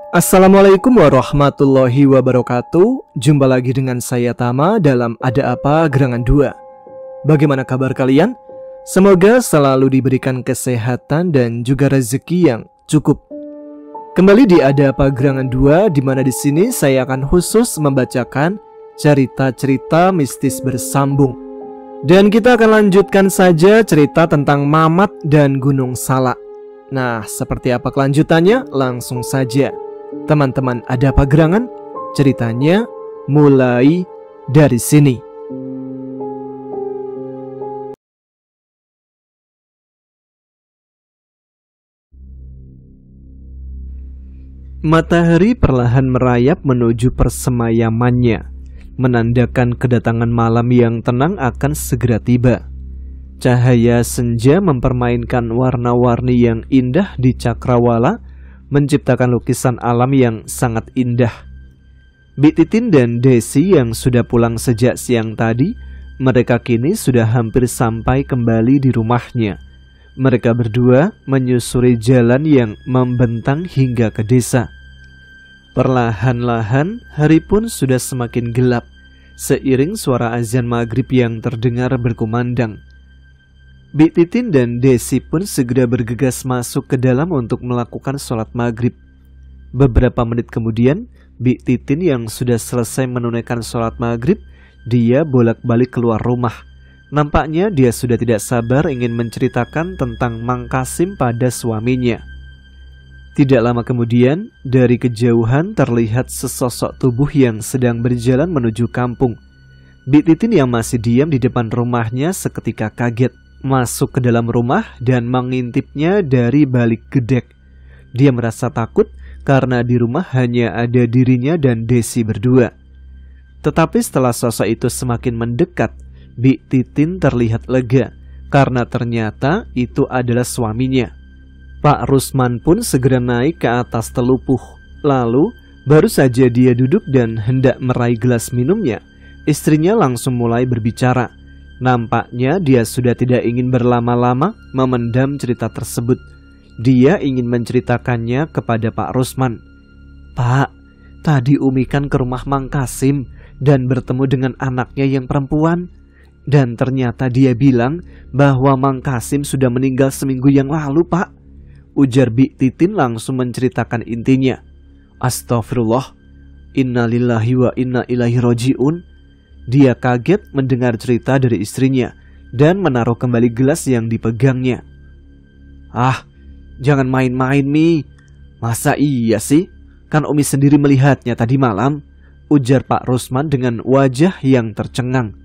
Assalamualaikum warahmatullahi wabarakatuh. Jumpa lagi dengan saya Tama dalam Ada Apa Gerangan 2. Bagaimana kabar kalian? Semoga selalu diberikan kesehatan dan juga rezeki yang cukup. Kembali di Ada Apa Gerangan 2, di mana di sini saya akan khusus membacakan cerita-cerita mistis bersambung. Dan kita akan lanjutkan saja cerita tentang Mamat dan Gunung Salak. Nah, seperti apa kelanjutannya? Langsung saja. Teman-teman Ada Apa Gerangan, ceritanya mulai dari sini. Matahari perlahan merayap menuju persemayamannya, menandakan kedatangan malam yang tenang akan segera tiba. Cahaya senja mempermainkan warna-warni yang indah di cakrawala, menciptakan lukisan alam yang sangat indah. Bik Titin dan Desi yang sudah pulang sejak siang tadi, mereka kini sudah hampir sampai kembali di rumahnya. Mereka berdua menyusuri jalan yang membentang hingga ke desa. Perlahan-lahan hari pun sudah semakin gelap, seiring suara azan maghrib yang terdengar berkumandang. Bik Titin dan Desi pun segera bergegas masuk ke dalam untuk melakukan sholat maghrib. Beberapa menit kemudian, Bik Titin yang sudah selesai menunaikan sholat maghrib, dia bolak-balik keluar rumah. Nampaknya dia sudah tidak sabar ingin menceritakan tentang Mang Kasim pada suaminya. Tidak lama kemudian, dari kejauhan terlihat sesosok tubuh yang sedang berjalan menuju kampung. Bik Titin yang masih diam di depan rumahnya seketika kaget, masuk ke dalam rumah dan mengintipnya dari balik gedek. Dia merasa takut karena di rumah hanya ada dirinya dan Desi berdua. Tetapi setelah sosok itu semakin mendekat, Bik Titin terlihat lega karena ternyata itu adalah suaminya. Pak Rusman pun segera naik ke atas telupuh. Lalu baru saja dia duduk dan hendak meraih gelas minumnya, istrinya langsung mulai berbicara. Nampaknya dia sudah tidak ingin berlama-lama memendam cerita tersebut. Dia ingin menceritakannya kepada Pak Rusman. "Pak, tadi Umi kan ke rumah Mang Kasim dan bertemu dengan anaknya yang perempuan. Dan ternyata dia bilang bahwa Mang Kasim sudah meninggal seminggu yang lalu, Pak," ujar Bik Titin langsung menceritakan intinya. "Astagfirullah, innalillahi wa inna ilaihi roji'un." Dia kaget mendengar cerita dari istrinya dan menaruh kembali gelas yang dipegangnya. "Ah, jangan main-main, Mi. Masa iya sih? Kan Umi sendiri melihatnya tadi malam," ujar Pak Rusman dengan wajah yang tercengang.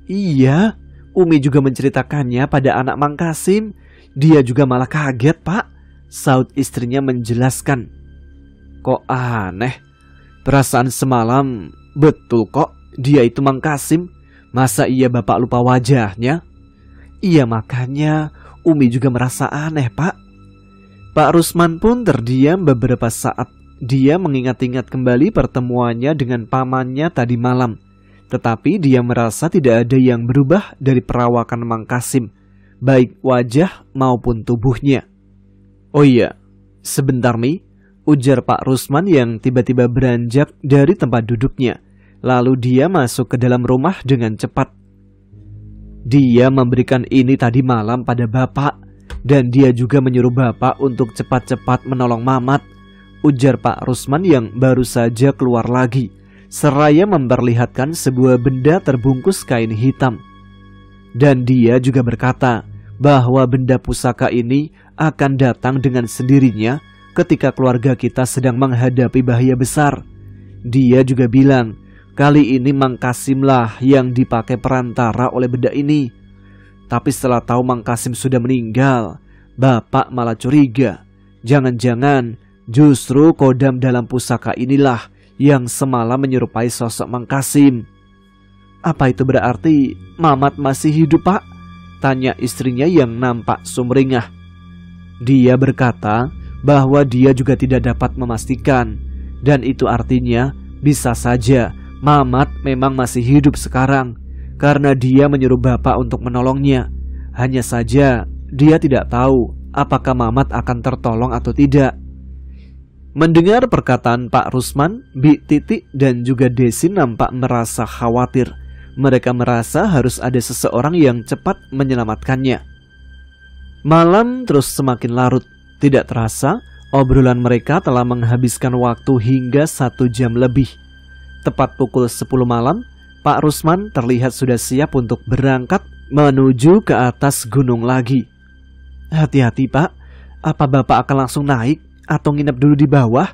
"Iya, Umi juga menceritakannya pada anak Mang Kasim. Dia juga malah kaget, Pak," saut istrinya menjelaskan. "Kok aneh? Perasaan semalam betul kok dia itu Mang Kasim. Masa iya Bapak lupa wajahnya?" "Iya, makanya Umi juga merasa aneh, Pak." Pak Rusman pun terdiam beberapa saat. Dia mengingat-ingat kembali pertemuannya dengan pamannya tadi malam. Tetapi dia merasa tidak ada yang berubah dari perawakan Mang Kasim, baik wajah maupun tubuhnya. "Oh iya, sebentar Mi," ujar Pak Rusman yang tiba-tiba beranjak dari tempat duduknya. Lalu dia masuk ke dalam rumah dengan cepat. "Dia memberikan ini tadi malam pada Bapak, dan dia juga menyuruh Bapak untuk cepat-cepat menolong Mamat," ujar Pak Rusman yang baru saja keluar lagi, seraya memperlihatkan sebuah benda terbungkus kain hitam. Dan dia juga berkata bahwa benda pusaka ini akan datang dengan sendirinya ketika keluarga kita sedang menghadapi bahaya besar. Dia juga bilang, kali ini Mang Kasim lah yang dipakai perantara oleh benda ini. Tapi setelah tahu Mang Kasim sudah meninggal, Bapak malah curiga. Jangan-jangan justru kodam dalam pusaka inilah yang semalam menyerupai sosok Mang Kasim." "Apa itu berarti Mamat masih hidup, Pak?" tanya istrinya yang nampak sumringah. Dia berkata bahwa dia juga tidak dapat memastikan, dan itu artinya bisa saja Mamat memang masih hidup sekarang karena dia menyuruh Bapak untuk menolongnya. Hanya saja dia tidak tahu apakah Mamat akan tertolong atau tidak. Mendengar perkataan Pak Rusman, Bi Titik dan juga Desi nampak merasa khawatir. Mereka merasa harus ada seseorang yang cepat menyelamatkannya. Malam terus semakin larut. Tidak terasa, obrolan mereka telah menghabiskan waktu hingga 1 jam lebih. Tepat pukul 10 malam, Pak Rusman terlihat sudah siap untuk berangkat menuju ke atas gunung lagi. "Hati-hati Pak, apa Bapak akan langsung naik atau nginep dulu di bawah?"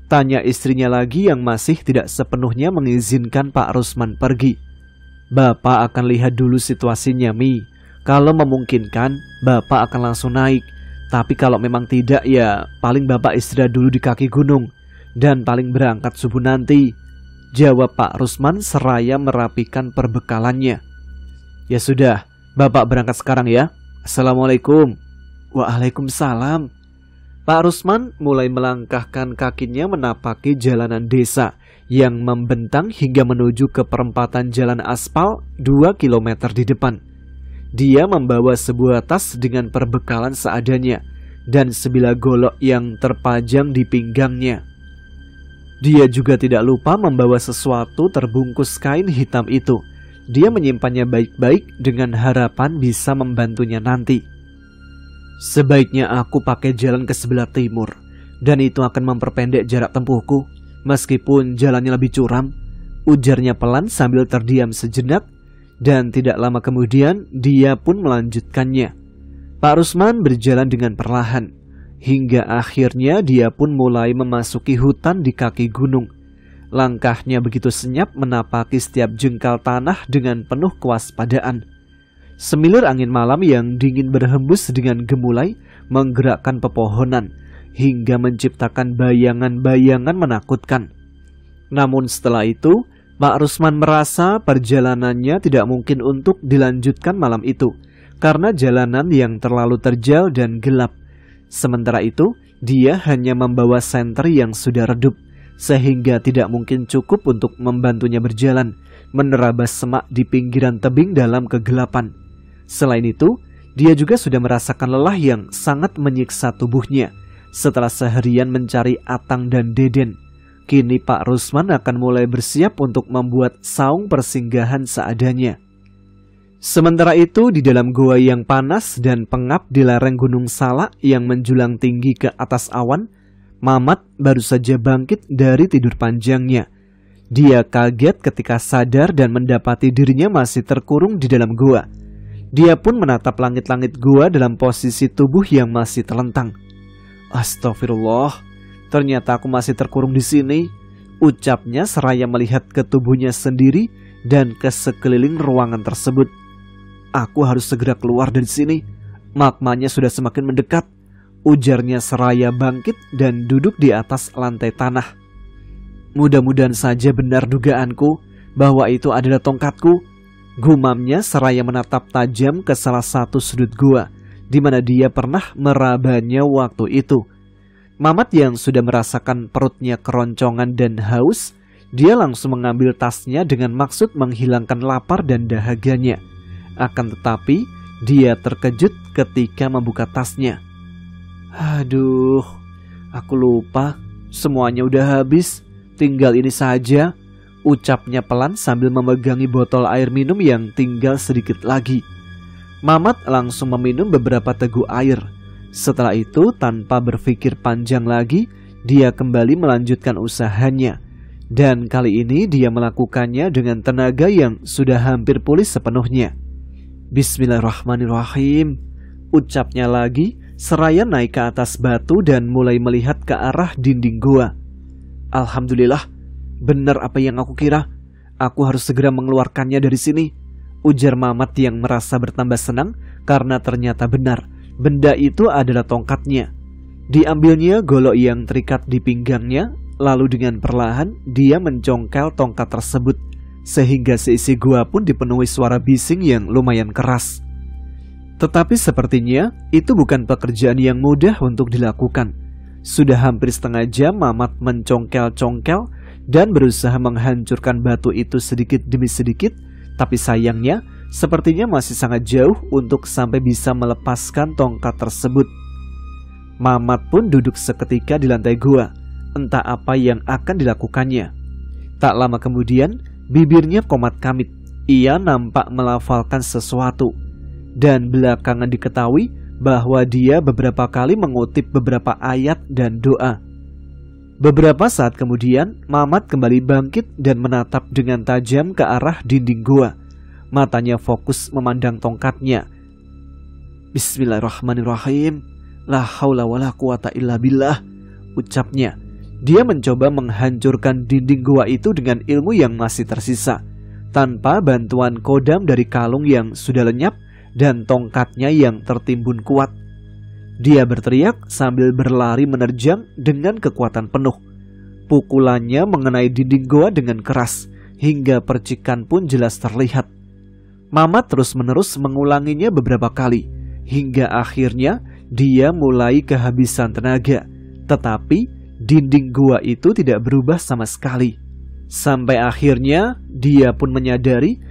tanya istrinya lagi yang masih tidak sepenuhnya mengizinkan Pak Rusman pergi. "Bapak akan lihat dulu situasinya, Mi. Kalau memungkinkan, Bapak akan langsung naik. Tapi kalau memang tidak, ya paling Bapak istirahat dulu di kaki gunung. Dan paling berangkat subuh nanti," jawab Pak Rusman seraya merapikan perbekalannya. "Ya sudah, Bapak berangkat sekarang ya. Assalamualaikum." "Waalaikumsalam." Pak Rusman mulai melangkahkan kakinya menapaki jalanan desa yang membentang hingga menuju ke perempatan jalan aspal 2 km di depan. Dia membawa sebuah tas dengan perbekalan seadanya dan sebilah golok yang terpajang di pinggangnya. Dia juga tidak lupa membawa sesuatu terbungkus kain hitam itu. Dia menyimpannya baik-baik dengan harapan bisa membantunya nanti. "Sebaiknya aku pakai jalan ke sebelah timur, dan itu akan memperpendek jarak tempuhku, meskipun jalannya lebih curam," ujarnya pelan sambil terdiam sejenak, dan tidak lama kemudian dia pun melanjutkannya. Pak Rusman berjalan dengan perlahan, hingga akhirnya dia pun mulai memasuki hutan di kaki gunung. Langkahnya begitu senyap menapaki setiap jengkal tanah dengan penuh kewaspadaan. Semilir angin malam yang dingin berhembus dengan gemulai menggerakkan pepohonan hingga menciptakan bayangan-bayangan menakutkan. Namun setelah itu, Pak Rusman merasa perjalanannya tidak mungkin untuk dilanjutkan malam itu karena jalanan yang terlalu terjal dan gelap. Sementara itu, dia hanya membawa senter yang sudah redup, sehingga tidak mungkin cukup untuk membantunya berjalan, menerabas semak di pinggiran tebing dalam kegelapan. Selain itu, dia juga sudah merasakan lelah yang sangat menyiksa tubuhnya setelah seharian mencari Atang dan Deden. Kini Pak Rusman akan mulai bersiap untuk membuat saung persinggahan seadanya. Sementara itu, di dalam gua yang panas dan pengap di lereng Gunung Salak yang menjulang tinggi ke atas awan, Mamat baru saja bangkit dari tidur panjangnya. Dia kaget ketika sadar dan mendapati dirinya masih terkurung di dalam gua. Dia pun menatap langit-langit gua dalam posisi tubuh yang masih telentang. "Astagfirullah, ternyata aku masih terkurung di sini," ucapnya seraya melihat ke tubuhnya sendiri dan ke sekeliling ruangan tersebut. "Aku harus segera keluar dari sini. Magmanya sudah semakin mendekat," ujarnya seraya bangkit dan duduk di atas lantai tanah. "Mudah-mudahan saja benar dugaanku bahwa itu adalah tongkatku," gumamnya seraya menatap tajam ke salah satu sudut gua di mana dia pernah merabanya waktu itu. Mamat yang sudah merasakan perutnya keroncongan dan haus, dia langsung mengambil tasnya dengan maksud menghilangkan lapar dan dahaganya. Akan tetapi, dia terkejut ketika membuka tasnya. "Aduh, aku lupa, semuanya udah habis, tinggal ini saja," ucapnya pelan sambil memegangi botol air minum yang tinggal sedikit lagi. Mamat langsung meminum beberapa teguk air. Setelah itu, tanpa berpikir panjang lagi, dia kembali melanjutkan usahanya. Dan kali ini dia melakukannya dengan tenaga yang sudah hampir pulih sepenuhnya. "Bismillahirrahmanirrahim," ucapnya lagi seraya naik ke atas batu dan mulai melihat ke arah dinding gua. "Alhamdulillah, benar apa yang aku kira. Aku harus segera mengeluarkannya dari sini," ujar Mamat yang merasa bertambah senang karena ternyata benar, benda itu adalah tongkatnya. Diambilnya golok yang terikat di pinggangnya, lalu dengan perlahan dia mencongkel tongkat tersebut, sehingga seisi gua pun dipenuhi suara bising yang lumayan keras. Tetapi sepertinya itu bukan pekerjaan yang mudah untuk dilakukan. Sudah hampir setengah jam Mamat mencongkel-congkel dan berusaha menghancurkan batu itu sedikit demi sedikit, tapi sayangnya sepertinya masih sangat jauh untuk sampai bisa melepaskan tongkat tersebut. Mamat pun duduk seketika di lantai gua. entah apa yang akan dilakukannya. Tak lama kemudian, bibirnya komat-kamit. Ia nampak melafalkan sesuatu. Dan belakangan diketahui bahwa dia beberapa kali mengutip beberapa ayat dan doa. Beberapa saat kemudian, Mamat kembali bangkit dan menatap dengan tajam ke arah dinding gua. Matanya fokus memandang tongkatnya. Bismillahirrahmanirrahim. La haula wala quwata illa billah, ucapnya. Dia mencoba menghancurkan dinding gua itu dengan ilmu yang masih tersisa, tanpa bantuan kodam dari kalung yang sudah lenyap dan tongkatnya yang tertimbun kuat. Dia berteriak sambil berlari menerjang dengan kekuatan penuh. Pukulannya mengenai dinding goa dengan keras, hingga percikan pun jelas terlihat. Mamat terus-menerus mengulanginya beberapa kali, hingga akhirnya dia mulai kehabisan tenaga. Tetapi dinding gua itu tidak berubah sama sekali. Sampai akhirnya dia pun menyadari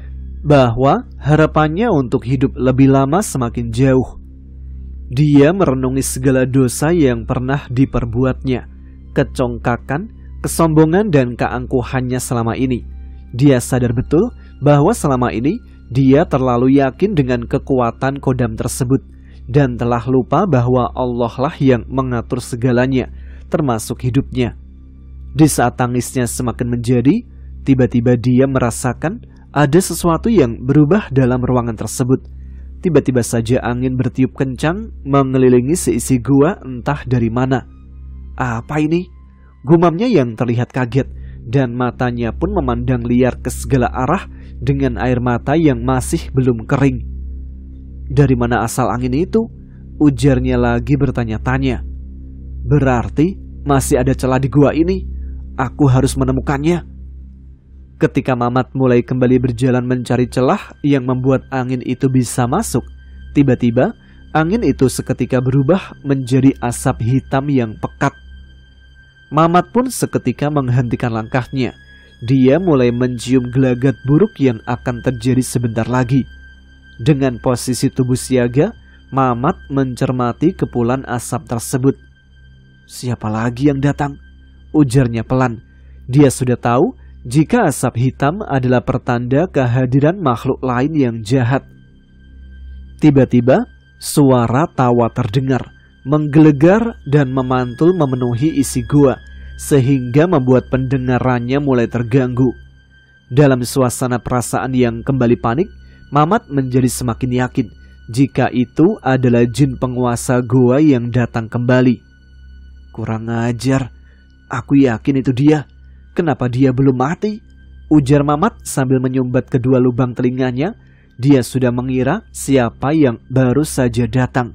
bahwa harapannya untuk hidup lebih lama semakin jauh. Dia merenungi segala dosa yang pernah diperbuatnya, kecongkakan, kesombongan dan keangkuhannya selama ini. Dia sadar betul bahwa selama ini dia terlalu yakin dengan kekuatan kodam tersebut dan telah lupa bahwa Allah lah yang mengatur segalanya, termasuk hidupnya. Di saat tangisnya semakin menjadi, tiba-tiba dia merasakan ada sesuatu yang berubah dalam ruangan tersebut. Tiba-tiba saja angin bertiup kencang mengelilingi seisi gua entah dari mana. Apa ini? Gumamnya yang terlihat kaget, dan matanya pun memandang liar ke segala arah dengan air mata yang masih belum kering. Dari mana asal angin itu? Ujarnya lagi bertanya-tanya. Berarti masih ada celah di gua ini. Aku harus menemukannya. Ketika Mamat mulai kembali berjalan mencari celah yang membuat angin itu bisa masuk, tiba-tiba angin itu seketika berubah menjadi asap hitam yang pekat. Mamat pun seketika menghentikan langkahnya. Dia mulai mencium gelagat buruk yang akan terjadi sebentar lagi. Dengan posisi tubuh siaga, Mamat mencermati kepulan asap tersebut. Siapa lagi yang datang? Ujarnya pelan. Dia sudah tahu jika asap hitam adalah pertanda kehadiran makhluk lain yang jahat. Tiba-tiba, suara tawa terdengar, menggelegar dan memantul memenuhi isi gua, sehingga membuat pendengarannya mulai terganggu. Dalam suasana perasaan yang kembali panik, Mamat menjadi semakin yakin jika itu adalah jin penguasa gua yang datang kembali. Kurang ajar, aku yakin itu dia. Kenapa dia belum mati? Ujar Mamat sambil menyumbat kedua lubang telinganya. Dia sudah mengira siapa yang baru saja datang.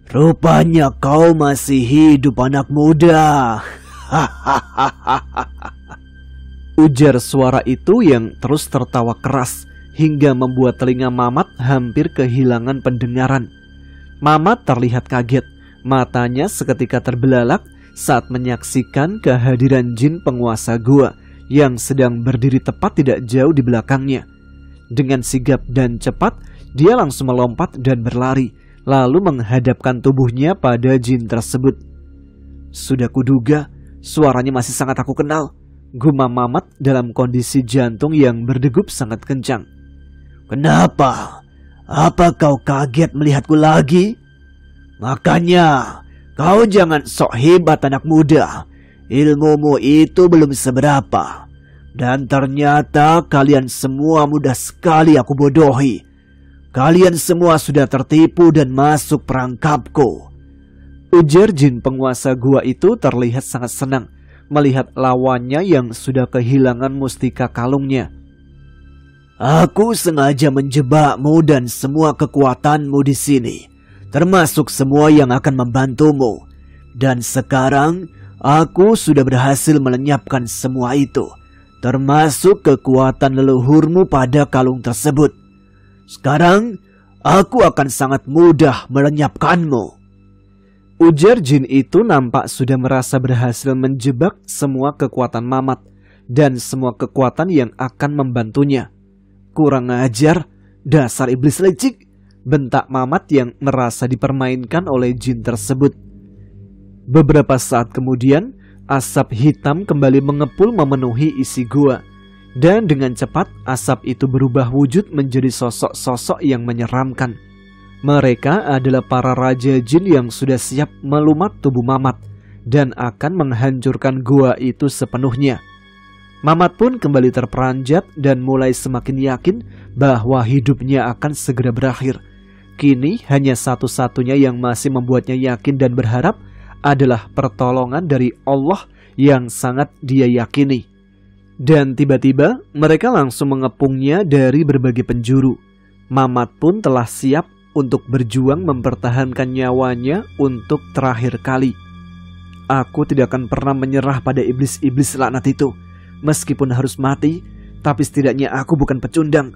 Rupanya kau masih hidup, anak muda. Ujar suara itu yang terus tertawa keras hingga membuat telinga Mamat hampir kehilangan pendengaran. Mamat terlihat kaget. Matanya seketika terbelalak saat menyaksikan kehadiran jin penguasa gua yang sedang berdiri tepat tidak jauh di belakangnya. Dengan sigap dan cepat, dia langsung melompat dan berlari, lalu menghadapkan tubuhnya pada jin tersebut. Sudah kuduga, suaranya masih sangat aku kenal, gumam Mamat dalam kondisi jantung yang berdegup sangat kencang. Kenapa? Apa kau kaget melihatku lagi? Makanya kau jangan sok hebat, anak muda. Ilmumu itu belum seberapa. Dan ternyata kalian semua mudah sekali aku bodohi. Kalian semua sudah tertipu dan masuk perangkapku. Ujar jin penguasa gua itu terlihat sangat senang melihat lawannya yang sudah kehilangan mustika kalungnya. Aku sengaja menjebakmu dan semua kekuatanmu di sini, termasuk semua yang akan membantumu. Dan sekarang aku sudah berhasil melenyapkan semua itu, termasuk kekuatan leluhurmu pada kalung tersebut. Sekarang aku akan sangat mudah melenyapkanmu. Ujar jin itu nampak sudah merasa berhasil menjebak semua kekuatan Mamat dan semua kekuatan yang akan membantunya. Kurang ajar, dasar iblis licik, bentak Mamat yang merasa dipermainkan oleh jin tersebut. Beberapa saat kemudian, Asap hitam kembali mengepul memenuhi isi gua. Dan dengan cepat asap itu berubah wujud menjadi sosok-sosok yang menyeramkan. Mereka adalah para raja jin yang sudah siap melumat tubuh Mamat dan akan menghancurkan gua itu sepenuhnya. Mamat pun kembali terperanjat dan mulai semakin yakin bahwa hidupnya akan segera berakhir. Kini hanya satu-satunya yang masih membuatnya yakin dan berharap adalah pertolongan dari Allah yang sangat dia yakini. Dan tiba-tiba mereka langsung mengepungnya dari berbagai penjuru. Mamat pun telah siap untuk berjuang mempertahankan nyawanya untuk terakhir kali. Aku tidak akan pernah menyerah pada iblis-iblis laknat itu. Meskipun harus mati, tapi setidaknya aku bukan pecundang,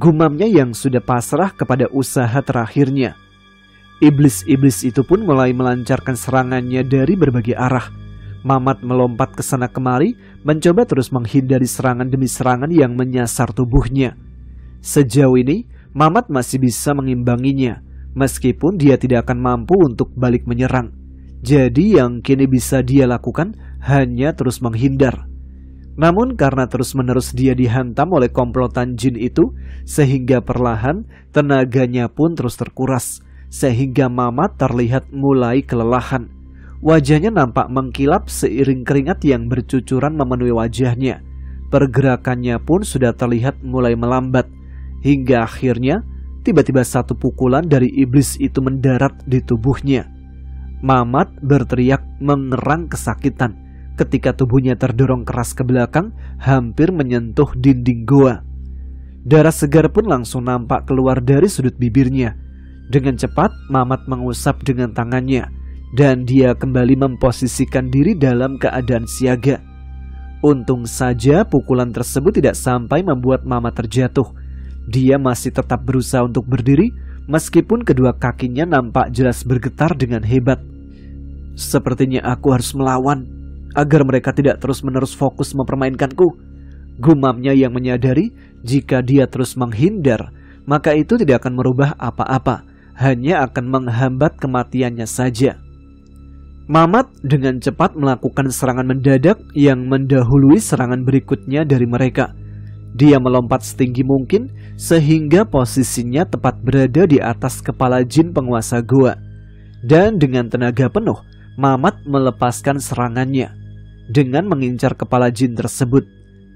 gumamnya yang sudah pasrah kepada usaha terakhirnya. Iblis-iblis itu pun mulai melancarkan serangannya dari berbagai arah. Mamat melompat ke sana kemari, mencoba terus menghindari serangan demi serangan yang menyasar tubuhnya. Sejauh ini, Mamat masih bisa mengimbanginya, meskipun dia tidak akan mampu untuk balik menyerang. Jadi yang kini bisa dia lakukan hanya terus menghindar. Namun karena terus-menerus dia dihantam oleh komplotan jin itu, sehingga perlahan tenaganya pun terus terkuras, sehingga Mamat terlihat mulai kelelahan. Wajahnya nampak mengkilap seiring keringat yang bercucuran memenuhi wajahnya. Pergerakannya pun sudah terlihat mulai melambat. Hingga akhirnya tiba-tiba satu pukulan dari iblis itu mendarat di tubuhnya. Mamat berteriak mengerang kesakitan ketika tubuhnya terdorong keras ke belakang, hampir menyentuh dinding goa. Darah segar pun langsung nampak keluar dari sudut bibirnya. Dengan cepat Mamat mengusap dengan tangannya, dan dia kembali memposisikan diri dalam keadaan siaga. Untung saja pukulan tersebut tidak sampai membuat Mamat terjatuh. Dia masih tetap berusaha untuk berdiri, meskipun kedua kakinya nampak jelas bergetar dengan hebat. Sepertinya aku harus melawan, agar mereka tidak terus-menerus fokus mempermainkanku, gumamnya yang menyadari jika dia terus menghindar, maka itu tidak akan merubah apa-apa, hanya akan menghambat kematiannya saja. Mamat dengan cepat melakukan serangan mendadak yang mendahului serangan berikutnya dari mereka. Dia melompat setinggi mungkin sehingga posisinya tepat berada di atas kepala jin penguasa goa. Dan dengan tenaga penuh, Mamat melepaskan serangannya dengan mengincar kepala jin tersebut.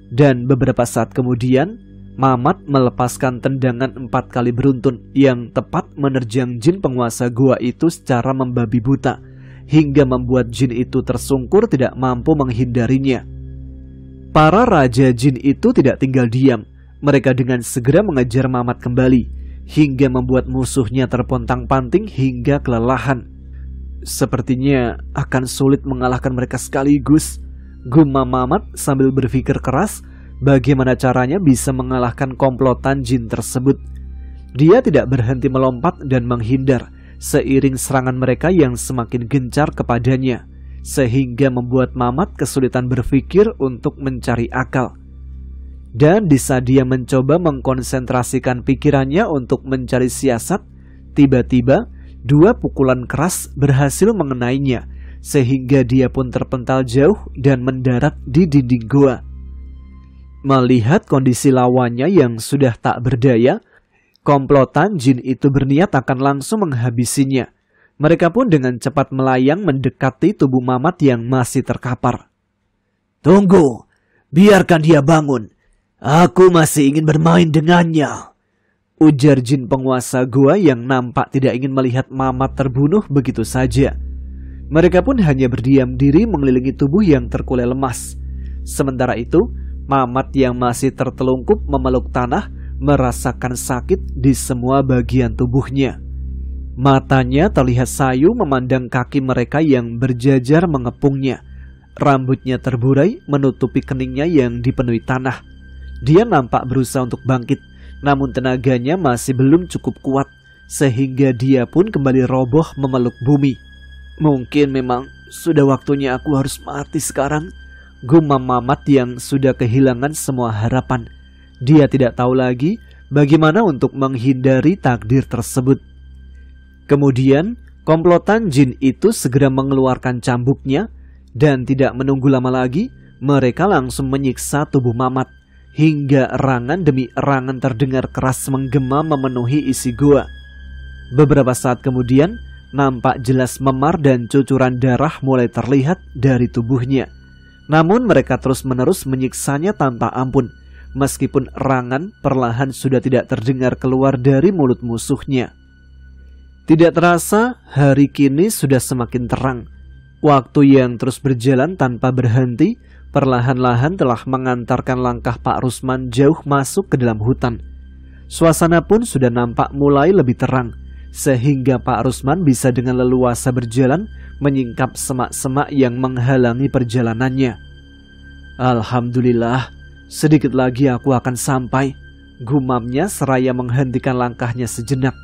Dan beberapa saat kemudian, Mamat melepaskan tendangan 4 kali beruntun yang tepat menerjang jin penguasa goa itu secara membabi buta, hingga membuat jin itu tersungkur tidak mampu menghindarinya. Para raja jin itu tidak tinggal diam. Mereka dengan segera mengejar Mamat kembali, hingga membuat musuhnya terpontang-panting hingga kelelahan. Sepertinya akan sulit mengalahkan mereka sekaligus, gumam Mamat sambil berpikir keras bagaimana caranya bisa mengalahkan komplotan jin tersebut. Dia tidak berhenti melompat dan menghindar seiring serangan mereka yang semakin gencar kepadanya, sehingga membuat Mamat kesulitan berpikir untuk mencari akal. Dan di saat dia mencoba mengkonsentrasikan pikirannya untuk mencari siasat, tiba-tiba 2 pukulan keras berhasil mengenainya, sehingga dia pun terpental jauh dan mendarat di dinding goa. Melihat kondisi lawannya yang sudah tak berdaya, komplotan jin itu berniat akan langsung menghabisinya. Mereka pun dengan cepat melayang mendekati tubuh Mamat yang masih terkapar. "Tunggu, biarkan dia bangun. Aku masih ingin bermain dengannya," ujar jin penguasa goa yang nampak tidak ingin melihat Mamat terbunuh begitu saja. Mereka pun hanya berdiam diri mengelilingi tubuh yang terkulai lemas. Sementara itu, Mamat yang masih tertelungkup memeluk tanah merasakan sakit di semua bagian tubuhnya. Matanya terlihat sayu memandang kaki mereka yang berjajar mengepungnya. Rambutnya terburai menutupi keningnya yang dipenuhi tanah. Dia nampak berusaha untuk bangkit, namun tenaganya masih belum cukup kuat, sehingga dia pun kembali roboh memeluk bumi. "Mungkin memang sudah waktunya aku harus mati sekarang," gumam Mamat yang sudah kehilangan semua harapan. Dia tidak tahu lagi bagaimana untuk menghindari takdir tersebut. Kemudian komplotan jin itu segera mengeluarkan cambuknya, Dan tidak menunggu lama lagi, mereka langsung menyiksa tubuh Mamat hingga erangan demi erangan terdengar keras menggema memenuhi isi gua. Beberapa saat kemudian, nampak jelas memar dan cucuran darah mulai terlihat dari tubuhnya. Namun mereka terus-menerus menyiksanya tanpa ampun, meskipun erangan perlahan sudah tidak terdengar keluar dari mulut musuhnya. Tidak terasa, hari kini sudah semakin terang. Waktu yang terus berjalan tanpa berhenti, perlahan-lahan telah mengantarkan langkah Pak Rusman jauh masuk ke dalam hutan. Suasana pun sudah nampak mulai lebih terang, sehingga Pak Rusman bisa dengan leluasa berjalan menyingkap semak-semak yang menghalangi perjalanannya. Alhamdulillah, sedikit lagi aku akan sampai, gumamnya seraya menghentikan langkahnya sejenak.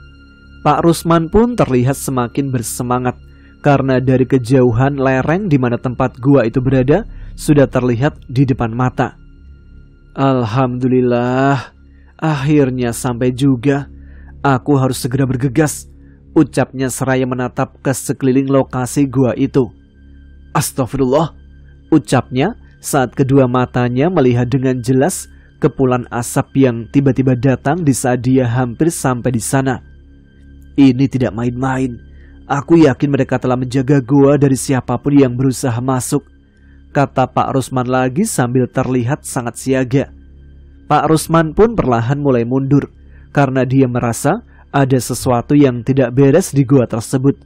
Pak Rusman pun terlihat semakin bersemangat karena dari kejauhan lereng di mana tempat gua itu berada sudah terlihat di depan mata. Alhamdulillah, akhirnya sampai juga. Aku harus segera bergegas, ucapnya seraya menatap ke sekeliling lokasi gua itu. Astagfirullah, ucapnya saat kedua matanya melihat dengan jelas kepulan asap yang tiba-tiba datang di saat dia hampir sampai di sana. Ini tidak main-main. Aku yakin mereka telah menjaga gua dari siapapun yang berusaha masuk, kata Pak Rusman lagi sambil terlihat sangat siaga. Pak Rusman pun perlahan mulai mundur karena dia merasa ada sesuatu yang tidak beres di gua tersebut.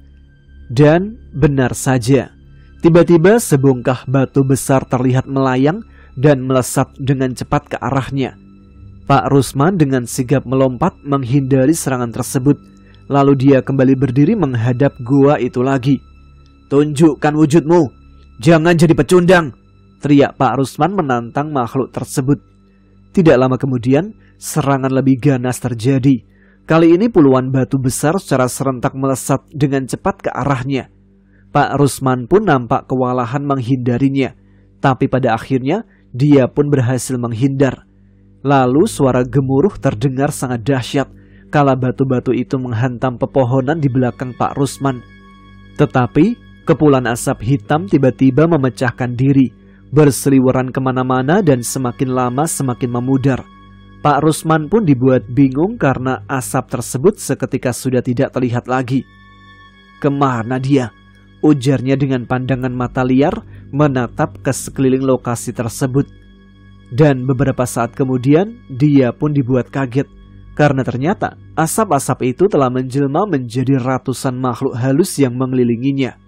Dan benar saja, tiba-tiba sebongkah batu besar terlihat melayang dan melesat dengan cepat ke arahnya. Pak Rusman dengan sigap melompat menghindari serangan tersebut. Lalu dia kembali berdiri menghadap gua itu lagi. Tunjukkan wujudmu, jangan jadi pecundang, teriak Pak Rusman menantang makhluk tersebut. Tidak lama kemudian, serangan lebih ganas terjadi. Kali ini puluhan batu besar secara serentak melesat dengan cepat ke arahnya. Pak Rusman pun nampak kewalahan menghindarinya, tapi pada akhirnya dia pun berhasil menghindar. Lalu suara gemuruh terdengar sangat dahsyat kala batu-batu itu menghantam pepohonan di belakang Pak Rusman. Tetapi kepulan asap hitam tiba-tiba memecahkan diri, berseliweran kemana-mana dan semakin lama semakin memudar. Pak Rusman pun dibuat bingung karena asap tersebut seketika sudah tidak terlihat lagi. Kemana dia? Ujarnya dengan pandangan mata liar menatap ke sekeliling lokasi tersebut. Dan beberapa saat kemudian dia pun dibuat kaget karena ternyata asap-asap itu telah menjelma menjadi ratusan makhluk halus yang mengelilinginya.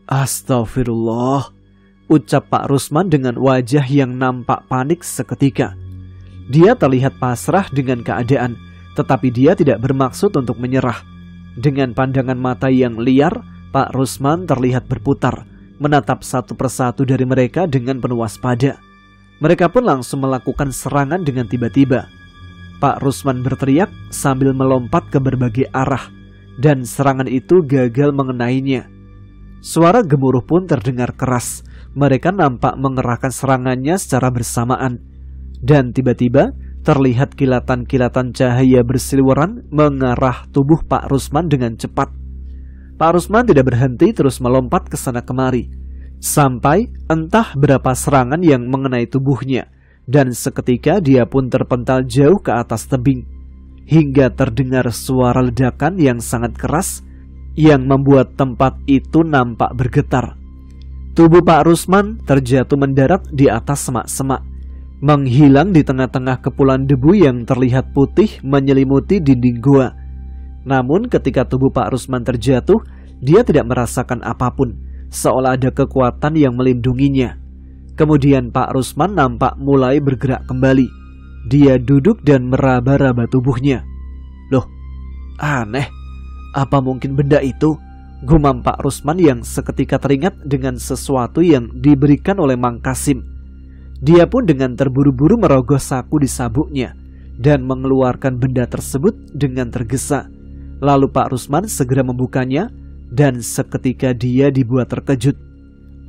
Astagfirullah, ucap Pak Rusman dengan wajah yang nampak panik seketika. Dia terlihat pasrah dengan keadaan, tetapi dia tidak bermaksud untuk menyerah. Dengan pandangan mata yang liar, Pak Rusman terlihat berputar, menatap satu persatu dari mereka dengan penuh waspada. Mereka pun langsung melakukan serangan dengan tiba-tiba. Pak Rusman berteriak sambil melompat ke berbagai arah, dan serangan itu gagal mengenainya. Suara gemuruh pun terdengar keras. Mereka nampak mengerahkan serangannya secara bersamaan. Dan tiba-tiba terlihat kilatan-kilatan cahaya berseliweran mengarah tubuh Pak Rusman dengan cepat. Pak Rusman tidak berhenti terus melompat ke sana kemari, sampai entah berapa serangan yang mengenai tubuhnya. Dan seketika dia pun terpental jauh ke atas tebing, hingga terdengar suara ledakan yang sangat keras yang membuat tempat itu nampak bergetar. Tubuh Pak Rusman terjatuh mendarat di atas semak-semak, menghilang di tengah-tengah kepulan debu yang terlihat putih menyelimuti dinding gua. Namun ketika tubuh Pak Rusman terjatuh, dia tidak merasakan apapun, seolah ada kekuatan yang melindunginya. Kemudian Pak Rusman nampak mulai bergerak kembali. Dia duduk dan meraba-raba tubuhnya. Loh, aneh, apa mungkin benda itu? Gumam Pak Rusman yang seketika teringat dengan sesuatu yang diberikan oleh Mang Kasim. Dia pun dengan terburu-buru merogoh saku di sabuknya dan mengeluarkan benda tersebut dengan tergesa. Lalu Pak Rusman segera membukanya dan seketika dia dibuat terkejut.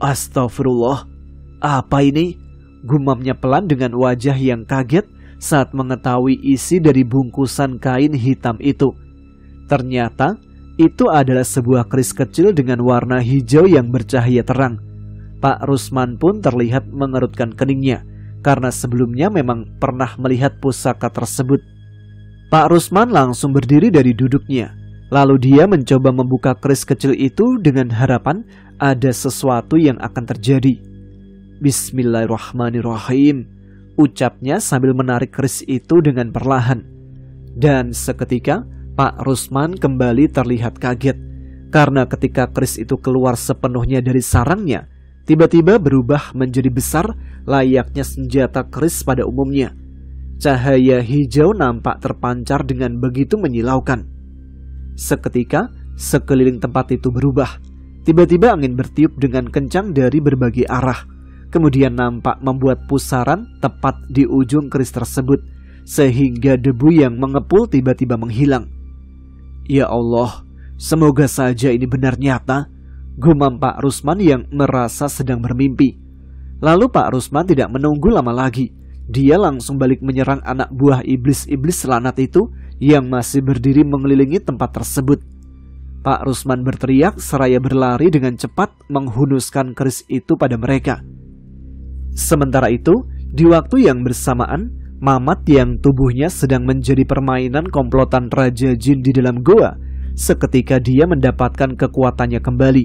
Astagfirullah, apa ini? Gumamnya pelan dengan wajah yang kaget saat mengetahui isi dari bungkusan kain hitam itu. Ternyata itu adalah sebuah keris kecil dengan warna hijau yang bercahaya terang. Pak Rusman pun terlihat mengerutkan keningnya, karena sebelumnya memang pernah melihat pusaka tersebut. Pak Rusman langsung berdiri dari duduknya. Lalu dia mencoba membuka keris kecil itu dengan harapan ada sesuatu yang akan terjadi. Bismillahirrahmanirrahim, ucapnya sambil menarik keris itu dengan perlahan. Dan seketika Pak Rusman kembali terlihat kaget, karena ketika keris itu keluar sepenuhnya dari sarangnya, tiba-tiba berubah menjadi besar layaknya senjata keris pada umumnya. Cahaya hijau nampak terpancar dengan begitu menyilaukan. Seketika, sekeliling tempat itu berubah. Tiba-tiba angin bertiup dengan kencang dari berbagai arah. Kemudian nampak membuat pusaran tepat di ujung keris tersebut, sehingga debu yang mengepul tiba-tiba menghilang. Ya Allah, semoga saja ini benar nyata, gumam Pak Rusman yang merasa sedang bermimpi. Lalu Pak Rusman tidak menunggu lama lagi. Dia langsung balik menyerang anak buah iblis-iblis laknat itu yang masih berdiri mengelilingi tempat tersebut. Pak Rusman berteriak seraya berlari dengan cepat menghunuskan keris itu pada mereka. Sementara itu, di waktu yang bersamaan, Mamat yang tubuhnya sedang menjadi permainan komplotan Raja Jin di dalam goa, seketika dia mendapatkan kekuatannya kembali.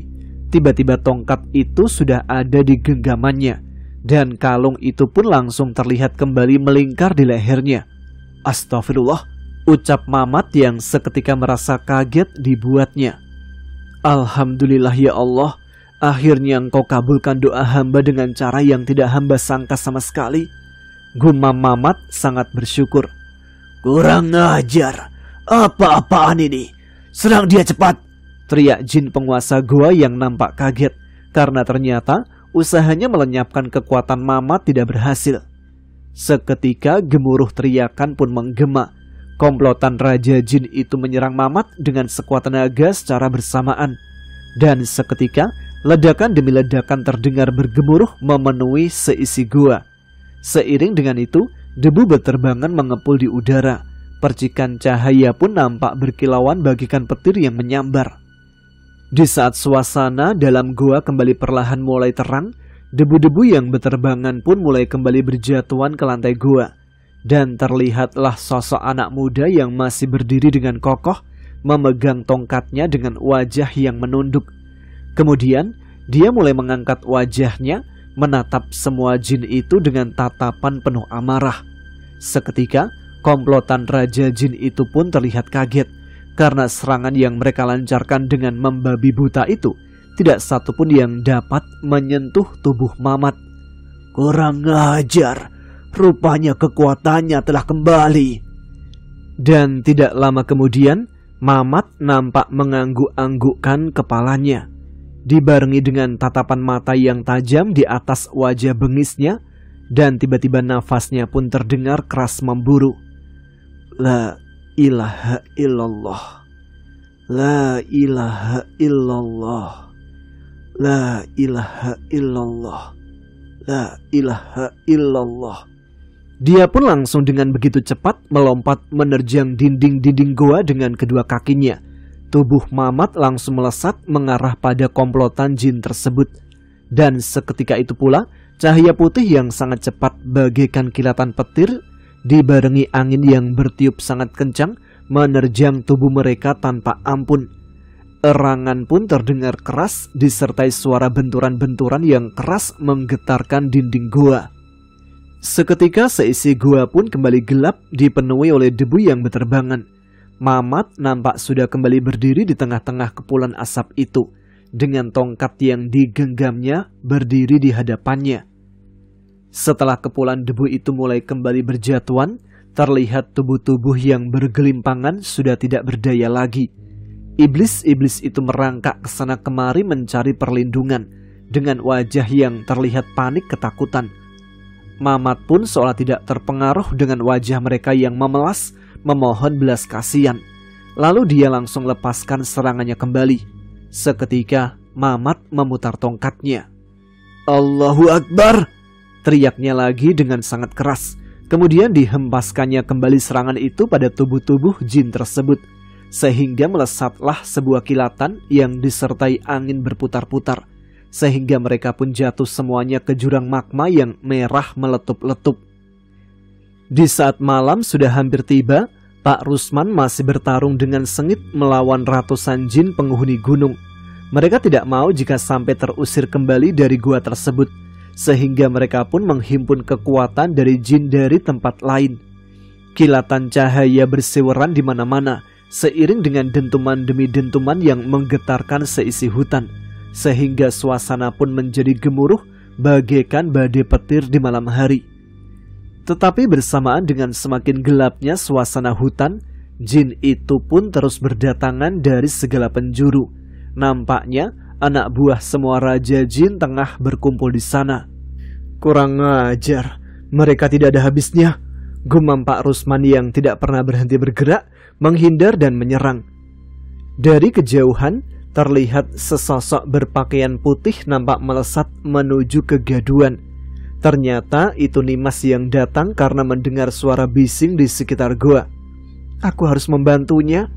Tiba-tiba tongkat itu sudah ada di genggamannya, dan kalung itu pun langsung terlihat kembali melingkar di lehernya. Astagfirullah, ucap Mamat yang seketika merasa kaget dibuatnya. Alhamdulillah ya Allah, akhirnya Engkau kabulkan doa hamba dengan cara yang tidak hamba sangka sama sekali. Gumam Mamat sangat bersyukur. Kurang ajar, apa-apaan ini? Serang dia cepat, teriak jin penguasa goa yang nampak kaget, karena ternyata usahanya melenyapkan kekuatan Mamat tidak berhasil. Seketika gemuruh teriakan pun menggema. Komplotan Raja Jin itu menyerang Mamat dengan sekuat tenaga secara bersamaan. Dan seketika ledakan demi ledakan terdengar bergemuruh memenuhi seisi gua. Seiring dengan itu, debu berterbangan mengepul di udara. Percikan cahaya pun nampak berkilauan bagikan petir yang menyambar. Di saat suasana dalam gua kembali perlahan mulai terang, debu-debu yang berterbangan pun mulai kembali berjatuhan ke lantai gua. Dan terlihatlah sosok anak muda yang masih berdiri dengan kokoh, memegang tongkatnya dengan wajah yang menunduk. Kemudian, dia mulai mengangkat wajahnya, menatap semua jin itu dengan tatapan penuh amarah. Seketika, komplotan Raja Jin itu pun terlihat kaget, karena serangan yang mereka lancarkan dengan membabi buta itu tidak satupun yang dapat menyentuh tubuh Mamat. Kurang ajar, rupanya kekuatannya telah kembali. Dan tidak lama kemudian, Mamat nampak mengangguk-anggukkan kepalanya, dibarengi dengan tatapan mata yang tajam di atas wajah bengisnya, dan tiba-tiba nafasnya pun terdengar keras memburu. La ilaha illallah, la ilaha illallah, la ilaha illallah, la ilaha illallah. Dia pun langsung dengan begitu cepat melompat menerjang dinding-dinding goa dengan kedua kakinya. Tubuh Mamat langsung melesat mengarah pada komplotan jin tersebut. Dan seketika itu pula, cahaya putih yang sangat cepat bagaikan kilatan petir dibarengi angin yang bertiup sangat kencang menerjang tubuh mereka tanpa ampun. Erangan pun terdengar keras disertai suara benturan-benturan yang keras menggetarkan dinding goa. Seketika seisi goa pun kembali gelap dipenuhi oleh debu yang berterbangan. Mamat nampak sudah kembali berdiri di tengah-tengah kepulan asap itu, dengan tongkat yang digenggamnya berdiri di hadapannya. Setelah kepulan debu itu mulai kembali berjatuhan, terlihat tubuh-tubuh yang bergelimpangan sudah tidak berdaya lagi. Iblis-iblis itu merangkak ke sana kemari mencari perlindungan, dengan wajah yang terlihat panik ketakutan. Mamat pun seolah tidak terpengaruh dengan wajah mereka yang memelas, memohon belas kasihan. Lalu dia langsung lepaskan serangannya kembali. Seketika Mamat memutar tongkatnya. Allahu Akbar! Teriaknya lagi dengan sangat keras. Kemudian dihempaskannya kembali serangan itu pada tubuh-tubuh jin tersebut, sehingga melesatlah sebuah kilatan yang disertai angin berputar-putar. sehingga mereka pun jatuh semuanya ke jurang magma yang merah meletup-letup. Di saat malam sudah hampir tiba, Pak Rusman masih bertarung dengan sengit melawan ratusan jin penghuni gunung. Mereka tidak mau jika sampai terusir kembali dari gua tersebut, sehingga mereka pun menghimpun kekuatan dari jin dari tempat lain. Kilatan cahaya bersiweran di mana-mana, seiring dengan dentuman demi dentuman yang menggetarkan seisi hutan, sehingga suasana pun menjadi gemuruh bagaikan badai petir di malam hari. Tetapi bersamaan dengan semakin gelapnya suasana hutan, jin itu pun terus berdatangan dari segala penjuru. Nampaknya anak buah semua raja jin tengah berkumpul di sana. Kurang ajar, mereka tidak ada habisnya, gumam Pak Rusman yang tidak pernah berhenti bergerak, menghindar dan menyerang. Dari kejauhan, terlihat sesosok berpakaian putih nampak melesat menuju kegaduhan. Ternyata itu Nimas yang datang karena mendengar suara bising di sekitar gua. Aku harus membantunya,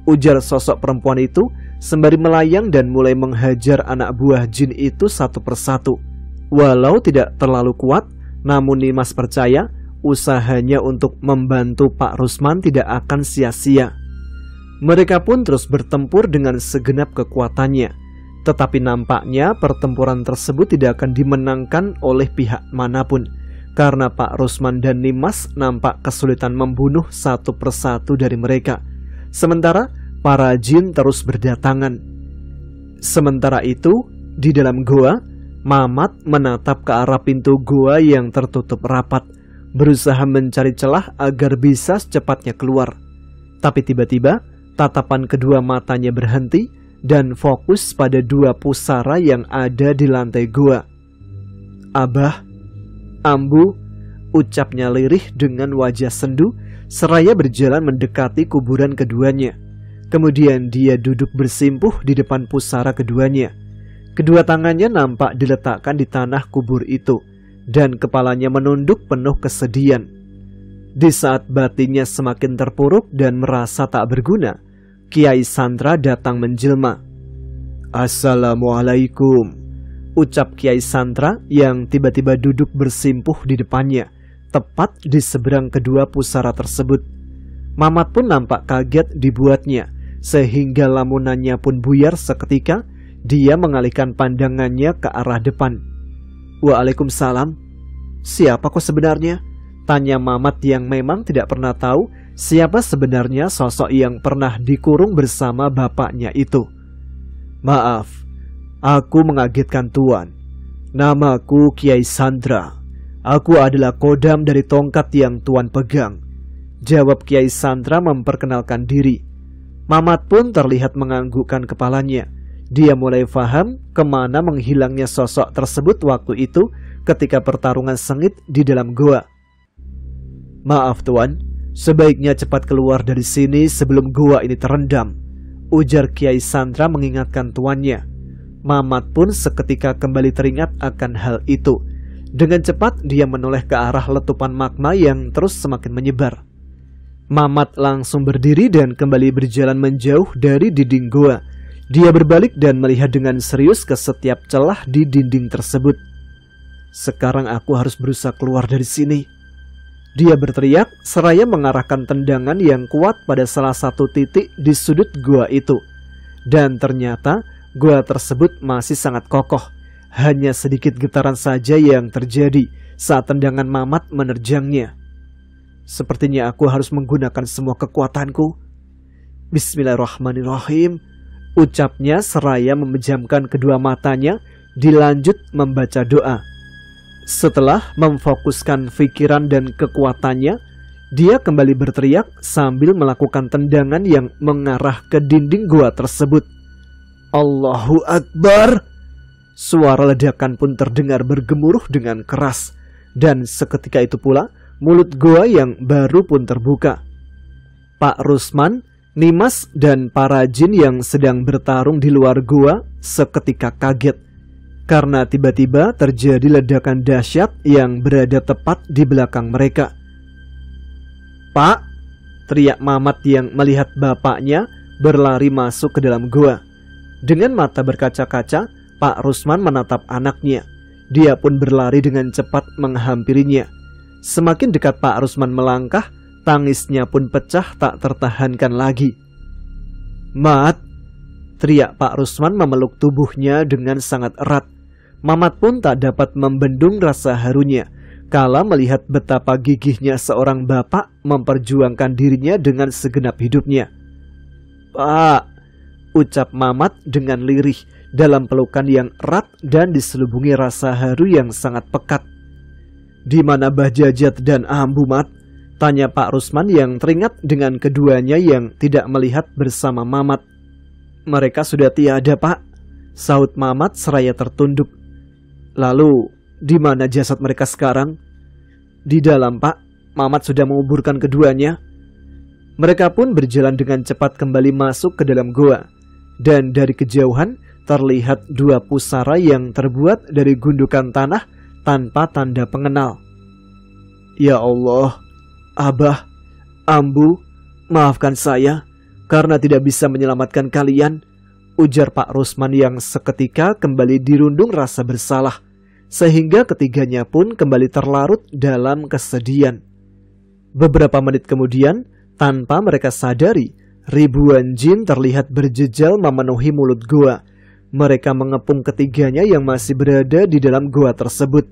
ujar sosok perempuan itu sembari melayang dan mulai menghajar anak buah jin itu satu persatu. Walau tidak terlalu kuat, namun Nimas percaya usahanya untuk membantu Pak Rusman tidak akan sia-sia. Mereka pun terus bertempur dengan segenap kekuatannya. Tetapi nampaknya pertempuran tersebut tidak akan dimenangkan oleh pihak manapun, karena Pak Rusman dan Nimas nampak kesulitan membunuh satu persatu dari mereka. Sementara para jin terus berdatangan. Sementara itu, di dalam goa, Mamat menatap ke arah pintu goa yang tertutup rapat, berusaha mencari celah agar bisa secepatnya keluar. Tapi tiba-tiba tatapan kedua matanya berhenti dan fokus pada dua pusara yang ada di lantai gua. Abah, Ambu, ucapnya lirih dengan wajah sendu seraya berjalan mendekati kuburan keduanya. Kemudian dia duduk bersimpuh di depan pusara keduanya. Kedua tangannya nampak diletakkan di tanah kubur itu, dan kepalanya menunduk penuh kesedihan. Di saat batinnya semakin terpuruk dan merasa tak berguna, Kiai Sandra datang menjelma. "Assalamualaikum," ucap Kiai Sandra yang tiba-tiba duduk bersimpuh di depannya, tepat di seberang kedua pusara tersebut. Mamat pun nampak kaget dibuatnya, sehingga lamunannya pun buyar seketika. Dia mengalihkan pandangannya ke arah depan. "Waalaikumsalam. Siapa kau sebenarnya?" tanya Mamat yang memang tidak pernah tahu siapa sebenarnya sosok yang pernah dikurung bersama bapaknya itu. "Maaf, aku mengagetkan Tuan. Namaku Kiai Sandra. Aku adalah kodam dari tongkat yang Tuan pegang," jawab Kiai Sandra memperkenalkan diri. Mamat pun terlihat menganggukkan kepalanya. Dia mulai paham kemana menghilangnya sosok tersebut waktu itu ketika pertarungan sengit di dalam goa. "Maaf Tuan, sebaiknya cepat keluar dari sini sebelum goa ini terendam," ujar Kiai Sandra mengingatkan tuannya. Mamat pun seketika kembali teringat akan hal itu. Dengan cepat dia menoleh ke arah letupan magma yang terus semakin menyebar. Mamat langsung berdiri dan kembali berjalan menjauh dari dinding goa. Dia berbalik dan melihat dengan serius ke setiap celah di dinding tersebut. "Sekarang aku harus berusaha keluar dari sini," dia berteriak seraya mengarahkan tendangan yang kuat pada salah satu titik di sudut gua itu. Dan ternyata gua tersebut masih sangat kokoh. Hanya sedikit getaran saja yang terjadi saat tendangan Mamat menerjangnya. "Sepertinya aku harus menggunakan semua kekuatanku. Bismillahirrahmanirrahim," ucapnya seraya memejamkan kedua matanya, dilanjut membaca doa. Setelah memfokuskan pikiran dan kekuatannya, dia kembali berteriak sambil melakukan tendangan yang mengarah ke dinding gua tersebut. "Allahu Akbar!" Suara ledakan pun terdengar bergemuruh dengan keras, dan seketika itu pula mulut gua yang baru pun terbuka. Pak Rusman, Nimas dan para jin yang sedang bertarung di luar gua seketika kaget karena tiba-tiba terjadi ledakan dahsyat yang berada tepat di belakang mereka. "Pak!" teriak Mamat yang melihat bapaknya berlari masuk ke dalam gua. Dengan mata berkaca-kaca, Pak Rusman menatap anaknya. Dia pun berlari dengan cepat menghampirinya. Semakin dekat Pak Rusman melangkah, tangisnya pun pecah tak tertahankan lagi. "Mat!" teriak Pak Rusman memeluk tubuhnya dengan sangat erat. Mamat pun tak dapat membendung rasa harunya kala melihat betapa gigihnya seorang bapak memperjuangkan dirinya dengan segenap hidupnya. "Pak!" ucap Mamat dengan lirih dalam pelukan yang erat dan diselubungi rasa haru yang sangat pekat. "Di mana Bahjajat dan Ambu, Mat?" tanya Pak Rusman yang teringat dengan keduanya yang tidak melihat bersama Mamat. "Mereka sudah tiada, Pak," sahut Mamat seraya tertunduk. "Lalu, di mana jasad mereka sekarang?" "Di dalam, Pak. Mamat sudah menguburkan keduanya." Mereka pun berjalan dengan cepat kembali masuk ke dalam goa. Dan dari kejauhan terlihat dua pusara yang terbuat dari gundukan tanah tanpa tanda pengenal. "Ya Allah, Abah, Ambu, maafkan saya karena tidak bisa menyelamatkan kalian," ujar Pak Rusman yang seketika kembali dirundung rasa bersalah, sehingga ketiganya pun kembali terlarut dalam kesedihan. Beberapa menit kemudian, tanpa mereka sadari, ribuan jin terlihat berjejal memenuhi mulut goa. Mereka mengepung ketiganya yang masih berada di dalam goa tersebut.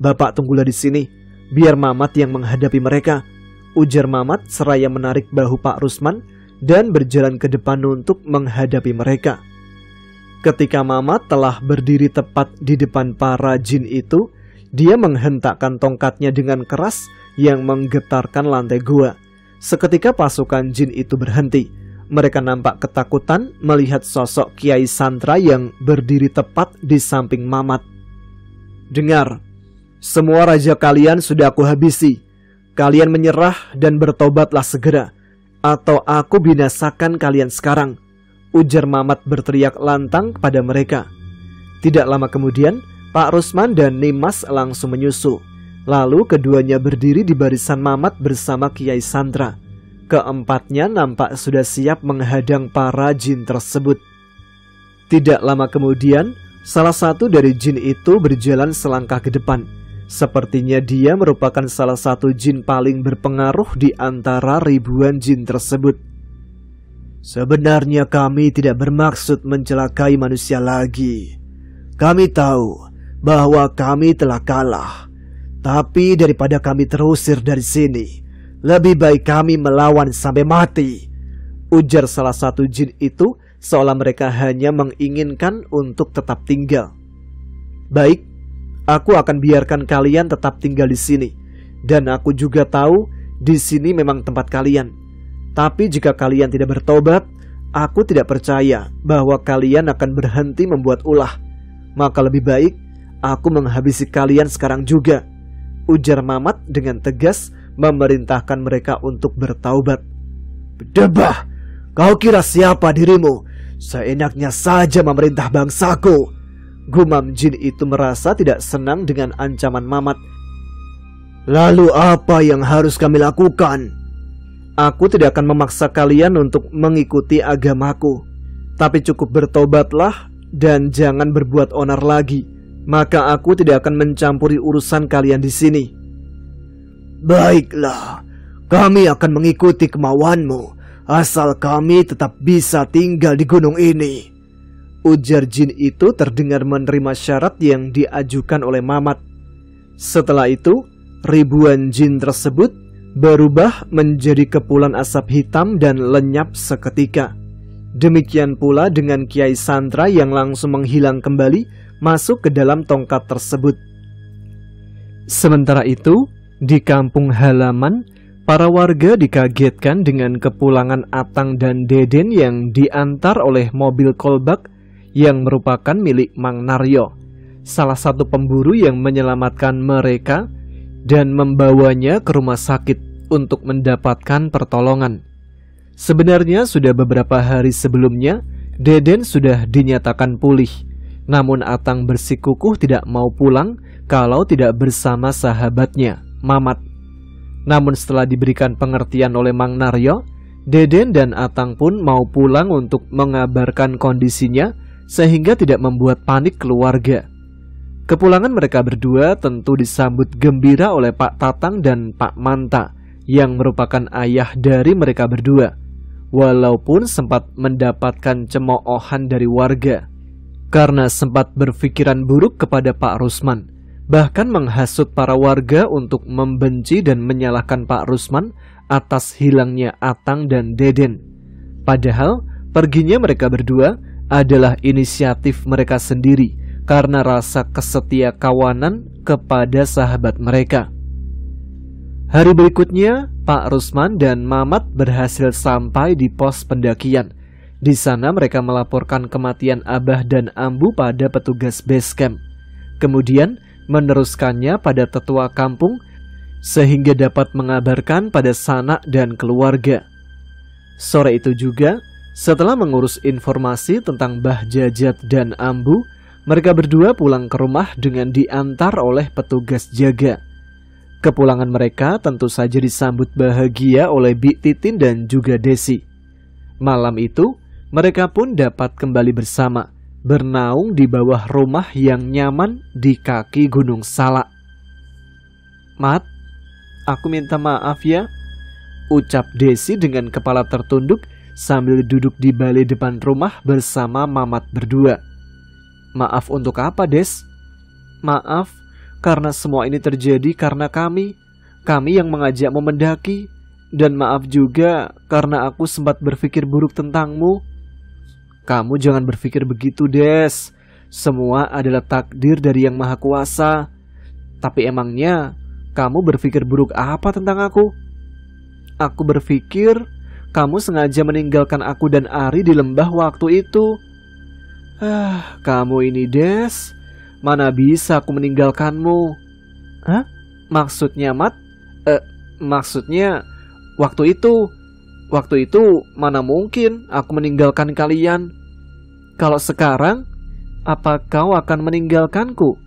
"Bapak tunggulah di sini, biar Mamat yang menghadapi mereka," ujar Mamat seraya menarik bahu Pak Rusman dan berjalan ke depan untuk menghadapi mereka. Ketika Mamat telah berdiri tepat di depan para jin itu, dia menghentakkan tongkatnya dengan keras yang menggetarkan lantai goa. Seketika pasukan jin itu berhenti. Mereka nampak ketakutan melihat sosok Kiai Santra yang berdiri tepat di samping Mamat. "Dengar, semua raja kalian sudah aku habisi. Kalian menyerah dan bertobatlah segera, atau aku binasakan kalian sekarang," ujar Mamat berteriak lantang kepada mereka. Tidak lama kemudian, Pak Rusman dan Nimas langsung menyusul. Lalu keduanya berdiri di barisan Mamat bersama Kiai Santra. Keempatnya nampak sudah siap menghadang para jin tersebut. Tidak lama kemudian, salah satu dari jin itu berjalan selangkah ke depan. Sepertinya dia merupakan salah satu jin paling berpengaruh di antara ribuan jin tersebut. "Sebenarnya kami tidak bermaksud mencelakai manusia lagi. Kami tahu bahwa kami telah kalah. Tapi daripada kami terusir dari sini, lebih baik kami melawan sampai mati," ujar salah satu jin itu seolah mereka hanya menginginkan untuk tetap tinggal. "Baik, aku akan biarkan kalian tetap tinggal di sini. Dan aku juga tahu di sini memang tempat kalian. Tapi jika kalian tidak bertobat, aku tidak percaya bahwa kalian akan berhenti membuat ulah. Maka lebih baik aku menghabisi kalian sekarang juga," ujar Mamat dengan tegas memerintahkan mereka untuk bertaubat. "Berdebah, kau kira siapa dirimu? Seenaknya saja memerintah bangsaku," gumam jin itu merasa tidak senang dengan ancaman Mamat. "Lalu apa yang harus kami lakukan?" "Aku tidak akan memaksa kalian untuk mengikuti agamaku. Tapi cukup bertobatlah dan jangan berbuat onar lagi. Maka aku tidak akan mencampuri urusan kalian di sini." "Baiklah, kami akan mengikuti kemauanmu, asal kami tetap bisa tinggal di gunung ini," ujar jin itu terdengar menerima syarat yang diajukan oleh Mamat. Setelah itu, ribuan jin tersebut berubah menjadi kepulan asap hitam dan lenyap seketika. Demikian pula dengan Kiai Santra yang langsung menghilang kembali masuk ke dalam tongkat tersebut. Sementara itu, di kampung halaman, para warga dikagetkan dengan kepulangan Atang dan Deden yang diantar oleh mobil kolbak yang merupakan milik Mang Naryo, salah satu pemburu yang menyelamatkan mereka dan membawanya ke rumah sakit untuk mendapatkan pertolongan. Sebenarnya sudah beberapa hari sebelumnya, Deden sudah dinyatakan pulih. Namun Atang bersikukuh tidak mau pulang kalau tidak bersama sahabatnya, Mamat. Namun setelah diberikan pengertian oleh Mang Naryo, Deden dan Atang pun mau pulang untuk mengabarkan kondisinya sehingga tidak membuat panik keluarga. Kepulangan mereka berdua tentu disambut gembira oleh Pak Tatang dan Pak Manta yang merupakan ayah dari mereka berdua, walaupun sempat mendapatkan cemoohan dari warga karena sempat berpikiran buruk kepada Pak Rusman, bahkan menghasut para warga untuk membenci dan menyalahkan Pak Rusman atas hilangnya Atang dan Deden. Padahal perginya mereka berdua adalah inisiatif mereka sendiri karena rasa kesetia kawanan kepada sahabat mereka. Hari berikutnya, Pak Rusman dan Mamat berhasil sampai di pos pendakian. Di sana mereka melaporkan kematian Abah dan Ambu pada petugas base camp. Kemudian meneruskannya pada tetua kampung sehingga dapat mengabarkan pada sanak dan keluarga. Sore itu juga, setelah mengurus informasi tentang Mbah Jajat dan Ambu, mereka berdua pulang ke rumah dengan diantar oleh petugas jaga. Kepulangan mereka tentu saja disambut bahagia oleh Bik Titin dan juga Desi. Malam itu, mereka pun dapat kembali bersama, bernaung di bawah rumah yang nyaman di kaki Gunung Salak. "Mat, aku minta maaf ya," ucap Desi dengan kepala tertunduk sambil duduk di balai depan rumah bersama Mamat berdua. "Maaf untuk apa, Des?" "Maaf, karena semua ini terjadi karena kami yang mengajakmu mendaki. Dan maaf juga karena aku sempat berpikir buruk tentangmu." "Kamu jangan berpikir begitu, Des. Semua adalah takdir dari Yang Maha Kuasa. Tapi emangnya kamu berpikir buruk apa tentang aku?" "Aku berpikir kamu sengaja meninggalkan aku dan Ari di lembah waktu itu." "Kamu ini, Des, mana bisa aku meninggalkanmu?" "Hah? Maksudnya, Mat?" Maksudnya waktu itu mana mungkin aku meninggalkan kalian. Kalau sekarang, apa kau akan meninggalkanku?"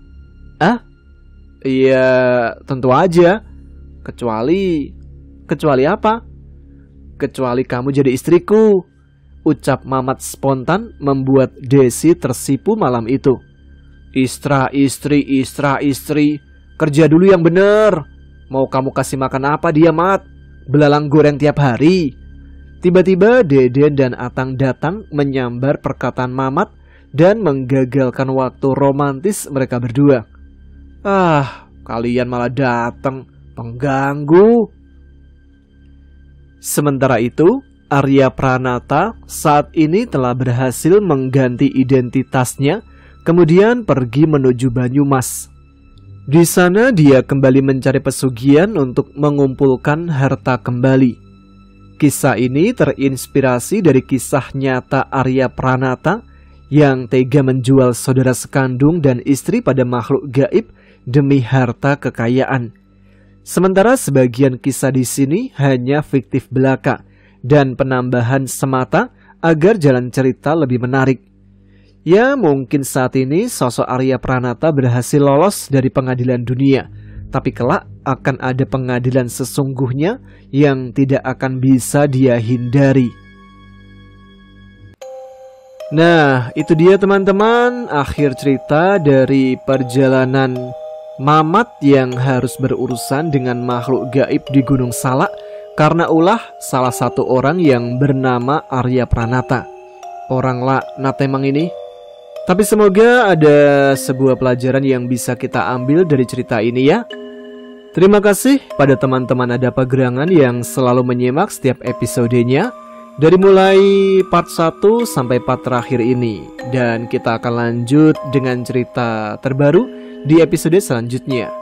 "Iya, tentu aja. Kecuali apa?" "Kecuali kamu jadi istriku," ucap Mamat spontan membuat Desi tersipu malam itu. Istra istri, kerja dulu yang bener. Mau kamu kasih makan apa dia, Mat? Belalang goreng tiap hari?" Tiba-tiba Deden dan Atang datang menyambar perkataan Mamat dan menggagalkan waktu romantis mereka berdua. Kalian malah datang, pengganggu." Sementara itu, Arya Pranata saat ini telah berhasil mengganti identitasnya, kemudian pergi menuju Banyumas. Di sana dia kembali mencari pesugihan untuk mengumpulkan harta kembali. Kisah ini terinspirasi dari kisah nyata Arya Pranata yang tega menjual saudara sekandung dan istri pada makhluk gaib demi harta kekayaan. Sementara sebagian kisah di sini hanya fiktif belaka dan penambahan semata agar jalan cerita lebih menarik. Ya, mungkin saat ini sosok Arya Pranata berhasil lolos dari pengadilan dunia, tapi kelak akan ada pengadilan sesungguhnya yang tidak akan bisa dia hindari. Nah, itu dia teman-teman, akhir cerita dari perjalanan Mamat yang harus berurusan dengan makhluk gaib di Gunung Salak karena ulah salah satu orang yang bernama Arya Pranata. Orang laknat emang ini. Tapi semoga ada sebuah pelajaran yang bisa kita ambil dari cerita ini ya. Terima kasih pada teman-teman Adapa Gerangan yang selalu menyimak setiap episodenya, dari mulai part 1 sampai part terakhir ini. Dan kita akan lanjut dengan cerita terbaru di episode selanjutnya.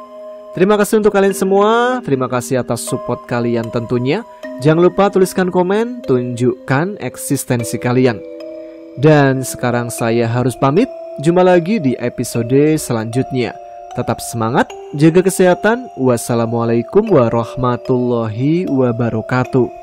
Terima kasih untuk kalian semua. Terima kasih atas support kalian tentunya. Jangan lupa tuliskan komen, tunjukkan eksistensi kalian. Dan sekarang saya harus pamit. Jumpa lagi di episode selanjutnya. Tetap semangat, jaga kesehatan. Wassalamualaikum warahmatullahi wabarakatuh.